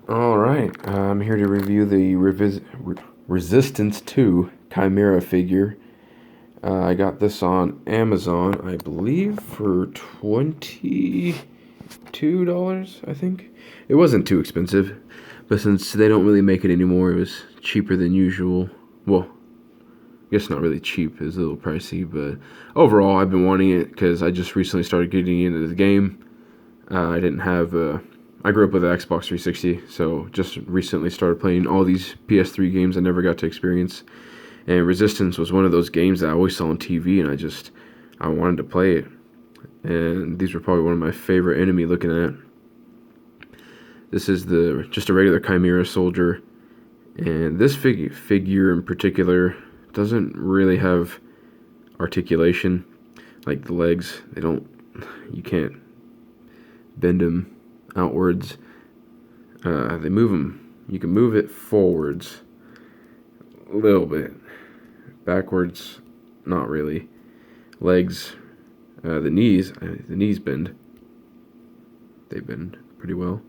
Alright, I'm here to review the Resistance 2 Chimera figure. I got this on Amazon, I believe, for $22, I think. It wasn't too expensive, but since they don't really make it anymore, it was cheaper than usual. Well, I guess not really cheap, it's a little pricey, but overall I've been wanting it because I just recently started getting into the game. I didn't have I grew up with an Xbox 360, so just recently started playing all these PS3 games I never got to experience. And Resistance was one of those games that I always saw on TV, and I wanted to play it. And these were probably one of my favorite enemy looking at. This is just a regular Chimera soldier, and this figure in particular doesn't really have articulation, like the legs. You can't bend them outwards. They move them. You can move it forwards a little bit, backwards, not really. Legs, the knees bend. They bend pretty well.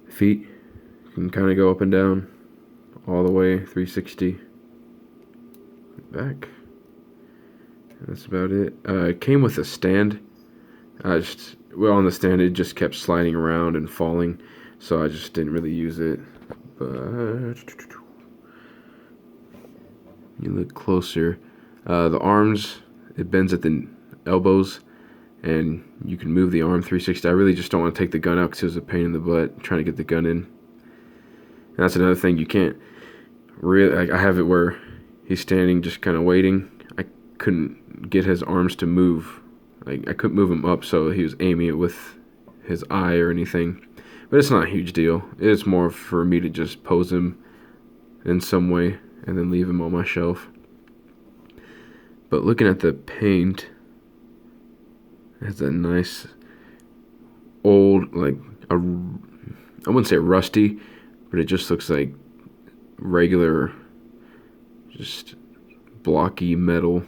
Feet can kind of go up and down, all the way 360. Back. That's about it. It came with a stand. On the stand it just kept sliding around and falling, so I just didn't really use it. But you look closer, the arms, it bends at the elbows, and you can move the arm 360. I really just don't want to take the gun out because it was a pain in the butt trying to get the gun in. And that's another thing, you can't really, I have it where he's standing just kind of waiting. I couldn't get his arms to move. I couldn't move him up, so he was aiming it with his eye or anything. But it's not a huge deal. It's more for me to just pose him in some way and then leave him on my shelf. But looking at the paint, it has a nice old, I wouldn't say rusty, but it just looks like regular, just blocky metal.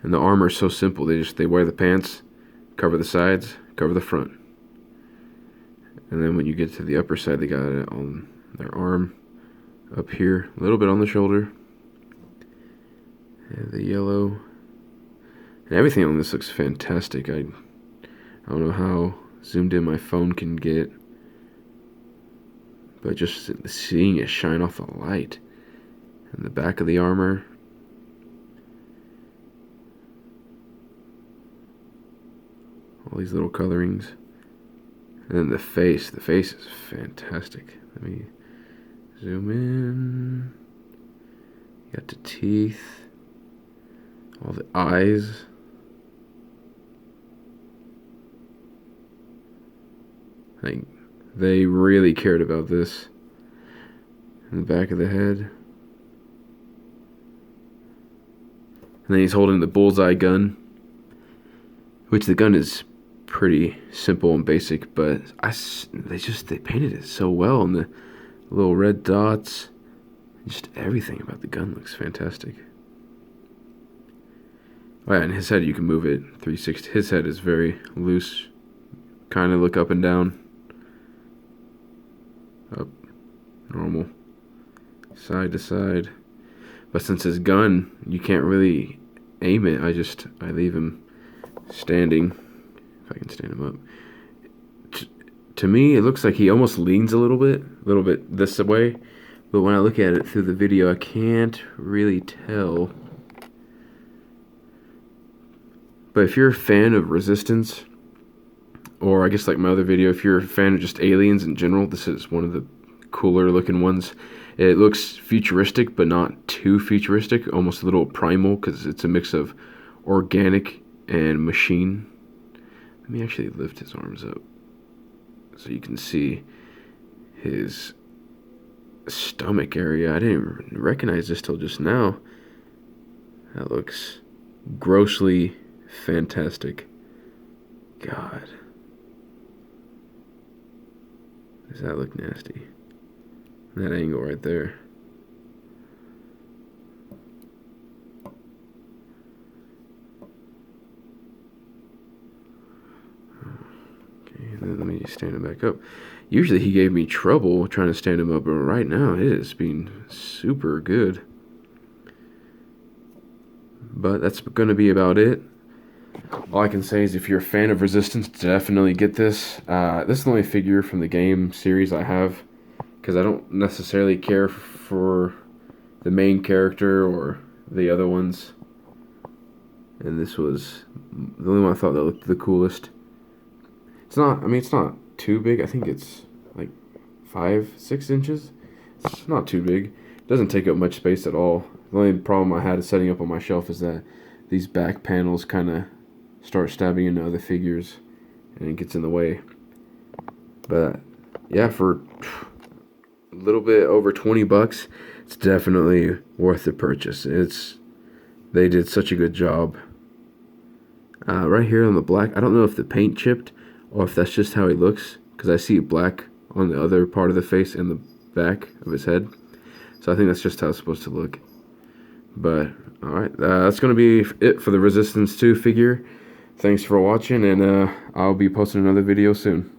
And the armor is so simple. They wear the pants, cover the sides, cover the front. And then when you get to the upper side, they got it on their arm, up here, a little bit on the shoulder. And the yellow. And everything on this looks fantastic. I don't know how zoomed in my phone can get, but just seeing it shine off the light. And the back of the armor. All these little colorings. And then the face is fantastic. Let me zoom in. You got the teeth. All the eyes. Like, they really cared about this. And the back of the head. And then he's holding the bullseye gun, which the gun is pretty simple and basic, but they painted it so well, and the little red dots, just everything about the gun looks fantastic. Oh yeah, and his head, you can move it 360. His head is very loose, kind of look up and down, up, normal, side to side. But since his gun, you can't really aim it, I leave him standing. If I can stand him up. To me, it looks like he almost leans a little bit this way. But when I look at it through the video, I can't really tell. But if you're a fan of Resistance, or I guess like my other video, if you're a fan of just aliens in general, this is one of the cooler looking ones. It looks futuristic, but not too futuristic, almost a little primal, because it's a mix of organic and machine. Let me actually lift his arms up so you can see his stomach area. I didn't recognize this till just now. That looks grossly fantastic. God. Does that look nasty? That angle right there. Let me He's standing back up. Usually he gave me trouble trying to stand him up, but right now it is being super good. But that's going to be about it. All I can say is if you're a fan of Resistance, definitely get this. This is the only figure from the game series I have, because I don't necessarily care for the main character or the other ones. And this was the only one I thought that looked the coolest. It's not, I mean, it's not too big. I think it's like 5-6 inches. It's not too big. It doesn't take up much space at all. The only problem I had setting up on my shelf is that these back panels kind of start stabbing into other figures and it gets in the way. But yeah, for a little bit over 20 bucks, it's definitely worth the purchase. They did such a good job. Right here on the black, I don't know if the paint chipped or if that's just how he looks, because I see black on the other part of the face and the back of his head. So I think that's just how it's supposed to look. But alright, that's going to be it for the Resistance 2 figure. Thanks for watching, and I'll be posting another video soon.